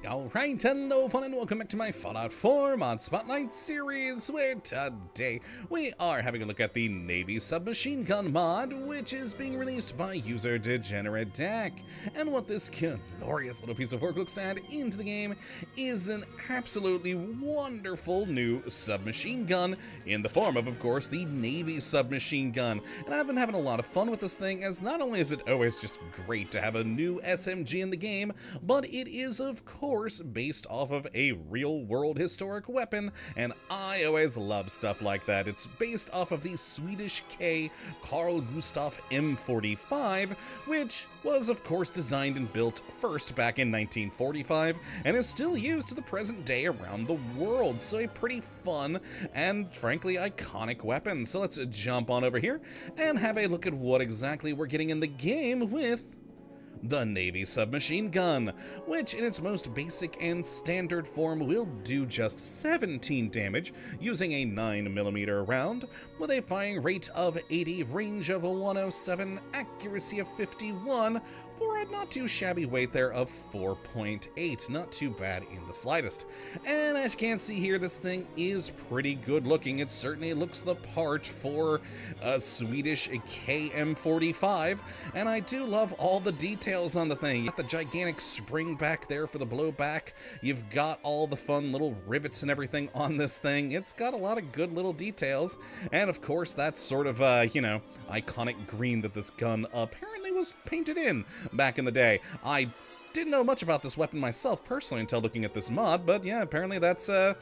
Alright, hello fun and welcome back to my Fallout 4 Mod Spotlight series, where today we are having a look at the Navy Submachinegun mod, which is being released by user Degenerate Dak. And what this glorious little piece of work looks to add into the game is an absolutely wonderful new submachine gun in the form of course, the Navy Submachine Gun. And I've been having a lot of fun with this thing, as not only is it always just great to have a new SMG in the game, but it is of course based off of a real-world historic weapon, and I always love stuff like that. It's based off of the Swedish K Carl Gustaf M45, which was of course designed and built first back in 1945, and is still used to the present day around the world, so a pretty fun and frankly iconic weapon. So let's jump on over here and have a look at what exactly we're getting in the game with the Navy Submachine Gun, which in its most basic and standard form will do just 17 damage using a 9mm round with a firing rate of 80, range of 107, accuracy of 51, for a not too shabby weight there of 4.8, not too bad in the slightest. And as you can see here, this thing is pretty good looking. It certainly looks the part for a Swedish KM45, and I do love all the details on the thing. You got the gigantic spring back there for the blowback. You've got all the fun little rivets and everything on this thing. It's got a lot of good little details, and of course that sort of, you know, iconic green that this gun apparently was painted in back in the day. I didn't know much about this weapon myself personally until looking at this mod, but yeah, apparently that's the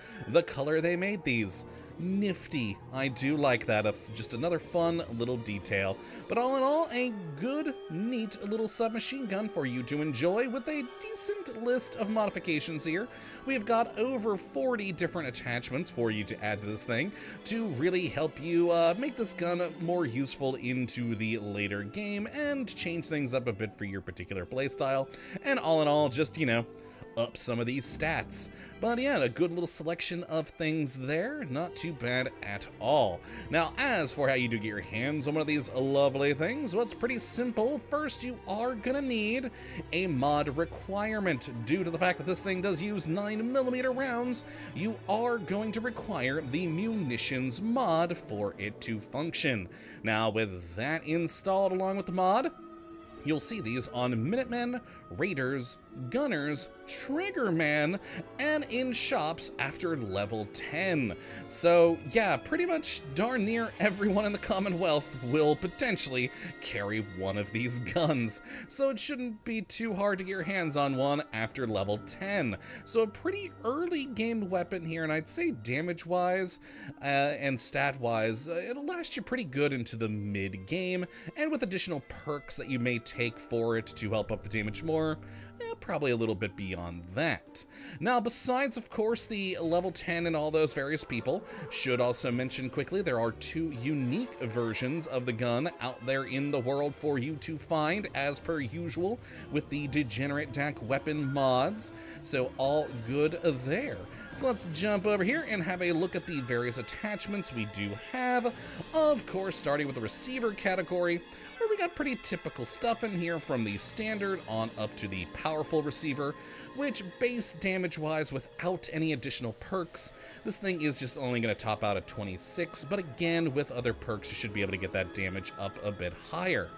color they made these. Nifty. I do like that. Just another fun little detail. But all in all, a good, neat little submachine gun for you to enjoy with a decent list of modifications here. We've got over 40 different attachments for you to add to this thing to really help you make this gun more useful into the later game and change things up a bit for your particular playstyle. And all in all, just, you know, up some of these stats. But yeah, a good little selection of things there, not too bad at all. Now, as for how you do get your hands on one of these lovely things, well, it's pretty simple. First, you are gonna need a mod requirement. Due to the fact that this thing does use 9mm rounds, you are going to require the munitions mod for it to function. Now, with that installed along with the mod, you'll see these on Minutemen, Raiders, Gunners, Triggerman, and in shops after level 10. So yeah, pretty much darn near everyone in the Commonwealth will potentially carry one of these guns. So it shouldn't be too hard to get your hands on one after level 10. So a pretty early game weapon here, and I'd say damage-wise and stat-wise, it'll last you pretty good into the mid-game, and with additional perks that you may take for it to help up the damage more, probably a little bit beyond that. Now, besides, of course, the level 10 and all those various people, should also mention quickly, there are two unique versions of the gun out there in the world for you to find, as per usual, with the Degenerate Dak weapon mods. So all good there. So let's jump over here and have a look at the various attachments we do have. Of course, starting with the receiver category, where we got pretty typical stuff in here from the standard on up to the powerful receiver, which base damage-wise, without any additional perks, this thing is just only going to top out at 26, but again, with other perks, you should be able to get that damage up a bit higher.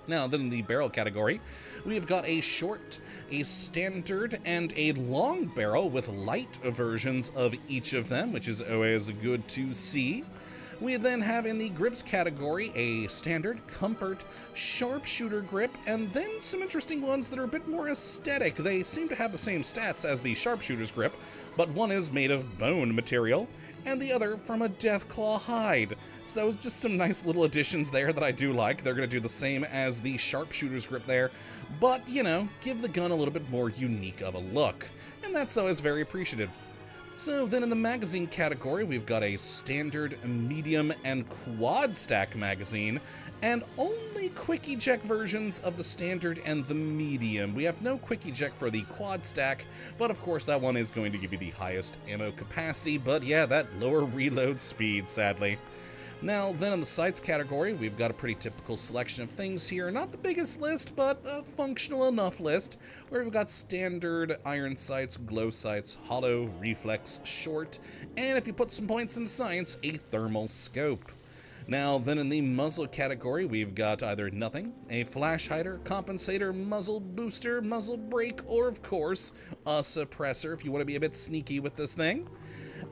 Now, then in the barrel category, we've got a short, a standard, and a long barrel with light versions of each of them, which is always good to see. We then have in the grips category a standard, comfort, sharpshooter grip, and then some interesting ones that are a bit more aesthetic. They seem to have the same stats as the sharpshooter's grip, but one is made of bone material, and the other from a deathclaw hide. So just some nice little additions there that I do like. They're going to do the same as the sharpshooter's grip there, but, you know, give the gun a little bit more unique of a look, and that's always very appreciative. So then in the magazine category, we've got a standard, medium, and quad stack magazine, and only quick eject versions of the standard and the medium. We have no quick eject for the quad stack, but of course that one is going to give you the highest ammo capacity, but yeah, that lower reload speed, sadly. Now, then in the sights category, we've got a pretty typical selection of things here. Not the biggest list, but a functional enough list, where we've got standard iron sights, glow sights, hollow, reflex, short, and if you put some points in science, a thermal scope. Now, then in the muzzle category, we've got either nothing, a flash hider, compensator, muzzle booster, muzzle brake, or of course, a suppressor if you want to be a bit sneaky with this thing.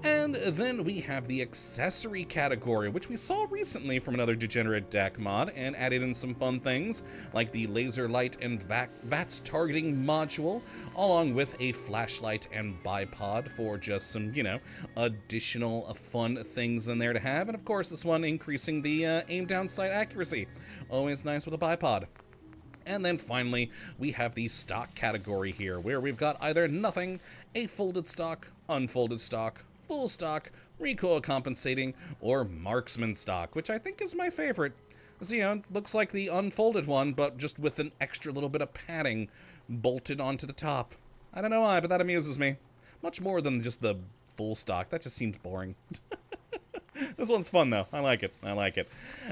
And then we have the accessory category, which we saw recently from another Degenerate deck mod, and added in some fun things, like the laser light and VATS targeting module, along with a flashlight and bipod for just some, you know, additional fun things in there to have. And of course, this one increasing the aim down sight accuracy. Always nice with a bipod. And then finally, we have the stock category here, where we've got either nothing, a folded stock, unfolded stock, full stock, recoil compensating, or marksman stock, which I think is my favorite. So, you know, looks like the unfolded one, but just with an extra little bit of padding bolted onto the top. I don't know why, but that amuses me. Much more than just the full stock. That just seems boring. This one's fun, though. I like it. I like it.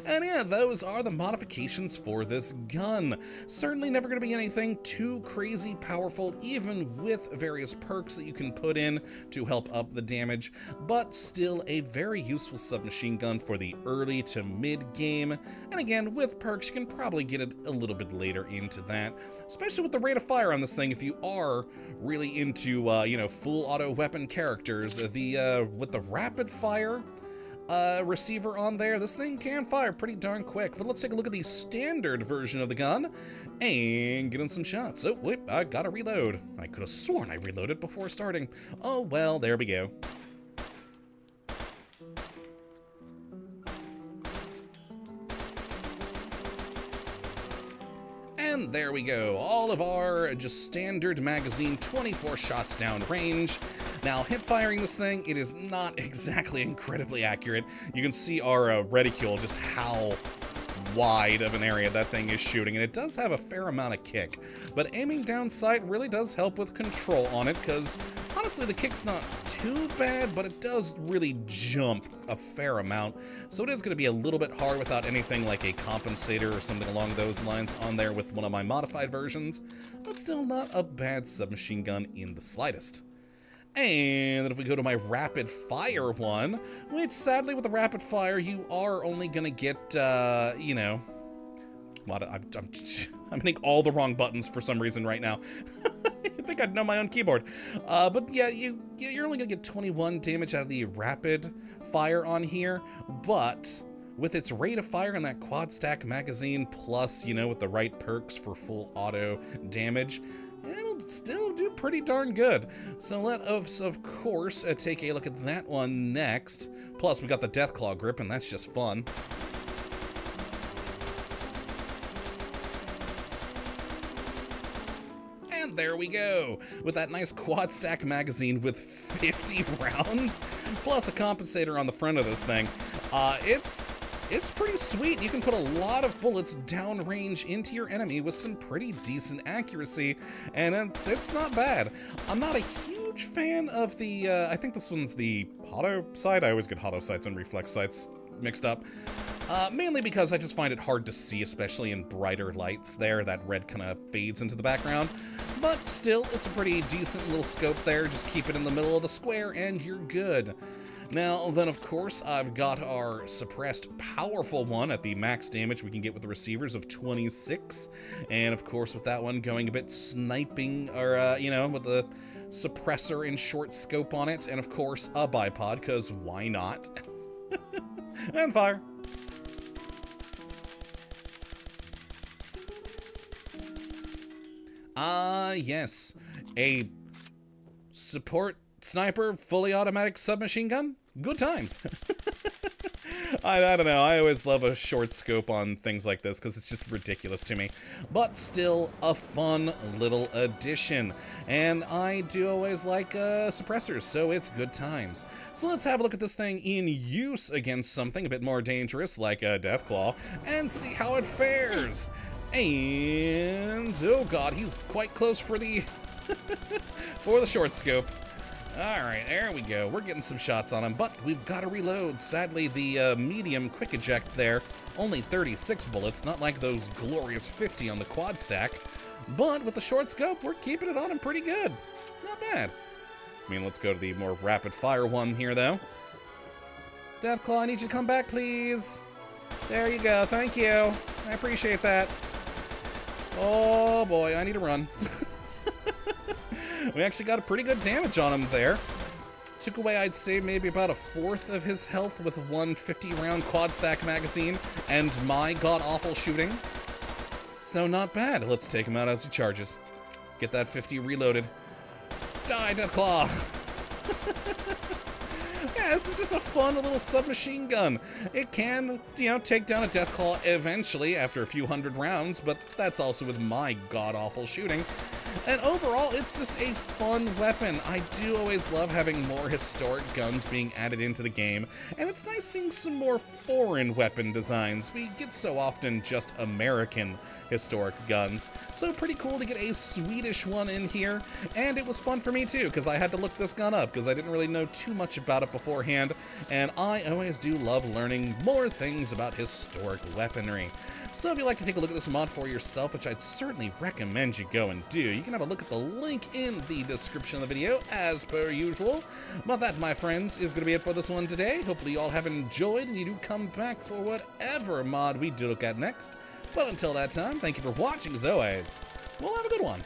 And yeah, those are the modifications for this gun. Certainly never going to be anything too crazy powerful, even with various perks that you can put in to help up the damage, but still a very useful submachine gun for the early to mid-game. And again, with perks, you can probably get it a little bit later into that, especially with the rate of fire on this thing. If you are really into, you know, full auto weapon characters, with the rapid fire receiver on there, this thing can fire pretty darn quick. But let's take a look at the standard version of the gun and get in some shots. Oh, wait, I gotta reload. I could have sworn I reloaded before starting. Oh, well, there we go. And there we go. All of our just standard magazine, 24 shots down range. Now, hip firing this thing, it is not exactly incredibly accurate. You can see our reticule, just how wide of an area that thing is shooting, and it does have a fair amount of kick. But aiming down sight really does help with control on it, because honestly, the kick's not too bad, but it does really jump a fair amount. So it is going to be a little bit hard without anything like a compensator or something along those lines on there with one of my modified versions, but still not a bad submachine gun in the slightest. And then if we go to my rapid fire one, which sadly with the rapid fire, you are only going to get, you know, I'm hitting all the wrong buttons for some reason right now. I think I'd know my own keyboard. But yeah, you're only going to get 21 damage out of the rapid fire on here, but with its rate of fire in that quad stack magazine, plus, you know, with the right perks for full auto damage, it'll still do pretty darn good. So let us, of course, take a look at that one next. Plus, we got the Deathclaw grip, and that's just fun. And there we go, with that nice quad stack magazine with 50 rounds, plus a compensator on the front of this thing. It's pretty sweet. You can put a lot of bullets downrange into your enemy with some pretty decent accuracy, and it's not bad. I'm not a huge fan of the, I think this one's the auto sight. I always get auto sights and reflex sights mixed up. Mainly because I just find it hard to see, especially in brighter lights there. That red kind of fades into the background. But still, it's a pretty decent little scope there. Just keep it in the middle of the square and you're good. Now, then, of course, I've got our suppressed powerful one at the max damage we can get with the receivers of 26. And, of course, with that one going a bit sniping, or, you know, with the suppressor and short scope on it. And, of course, a bipod, because why not? And fire. Yes. A support sniper fully automatic submachine gun? Good times. I don't know. I always love a short scope on things like this because it's just ridiculous to me. But still a fun little addition. And I do always like suppressors, so it's good times. So let's have a look at this thing in use against something a bit more dangerous like a Deathclaw and see how it fares. And oh god, he's quite close for the for the short scope. Alright, there we go. We're getting some shots on him, but we've got to reload. Sadly, the medium quick eject there, only 36 bullets, not like those glorious 50 on the quad stack. But with the short scope, we're keeping it on him pretty good. Not bad. I mean, let's go to the more rapid fire one here, though. Deathclaw, I need you to come back, please. There you go. Thank you. I appreciate that. Oh, boy. I need to run. We actually got a pretty good damage on him there. Took away, I'd say, maybe about a fourth of his health with one 50-round quad stack magazine and my god-awful shooting. So not bad. Let's take him out as he charges. Get that 50 reloaded. Die, Deathclaw! Yeah, this is just a fun little submachine gun. It can, you know, take down a Deathclaw eventually after a few hundred rounds, but that's also with my god-awful shooting. And overall, it's just a fun weapon. I do always love having more historic guns being added into the game, and it's nice seeing some more foreign weapon designs. We get so often just American historic guns, so pretty cool to get a Swedish one in here, and it was fun for me too, because I had to look this gun up, because I didn't really know too much about it beforehand, and I always do love learning more things about historic weaponry. So if you'd like to take a look at this mod for yourself, which I'd certainly recommend you go and do, you can have a look at the link in the description of the video, as per usual. But that, my friends, is going to be it for this one today. Hopefully you all have enjoyed, and you do come back for whatever mod we do look at next. But until that time, thank you for watching, as always. Well, have a good one.